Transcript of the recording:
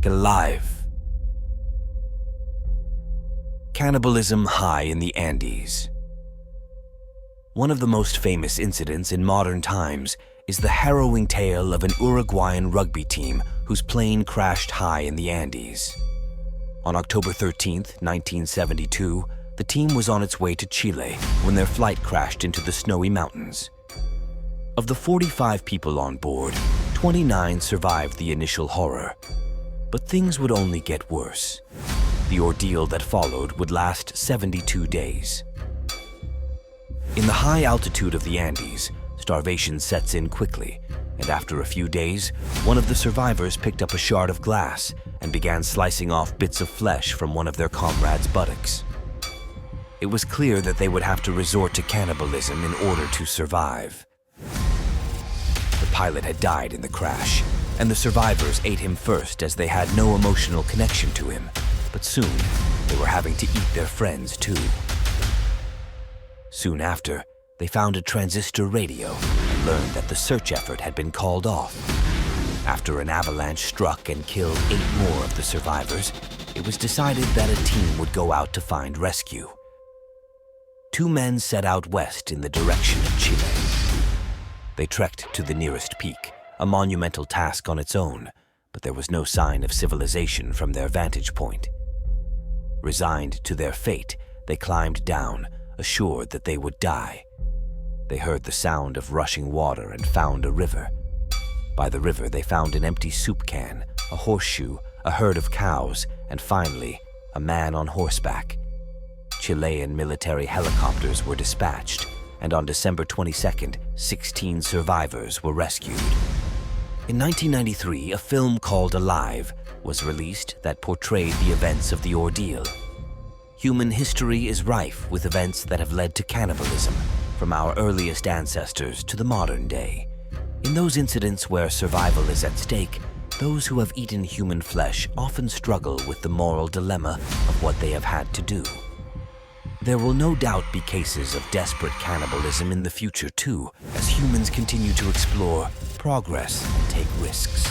back alive. Cannibalism high in the Andes. One of the most famous incidents in modern times is the harrowing tale of an Uruguayan rugby team whose plane crashed high in the Andes. On October 13, 1972, the team was on its way to Chile when their flight crashed into the snowy mountains. Of the 45 people on board, 29 survived the initial horror. But things would only get worse. The ordeal that followed would last 72 days. In the high altitude of the Andes, starvation sets in quickly, and after a few days, one of the survivors picked up a shard of glass and began slicing off bits of flesh from one of their comrades' buttocks. It was clear that they would have to resort to cannibalism in order to survive. The pilot had died in the crash, and the survivors ate him first as they had no emotional connection to him, but soon they were having to eat their friends too. Soon after, they found a transistor radio and learned that the search effort had been called off. After an avalanche struck and killed 8 more of the survivors, it was decided that a team would go out to find rescue. 2 men set out west in the direction of Chile. They trekked to the nearest peak, a monumental task on its own, but there was no sign of civilization from their vantage point. Resigned to their fate, they climbed down, assured that they would die. They heard the sound of rushing water and found a river. By the river, they found an empty soup can, a horseshoe, a herd of cows, and finally, a man on horseback. Chilean military helicopters were dispatched, and on December 22nd, 16 survivors were rescued. In 1993, a film called Alive was released that portrayed the events of the ordeal. Human history is rife with events that have led to cannibalism, from our earliest ancestors to the modern day. In those incidents where survival is at stake, those who have eaten human flesh often struggle with the moral dilemma of what they have had to do. There will no doubt be cases of desperate cannibalism in the future too, as humans continue to explore, progress, and take risks.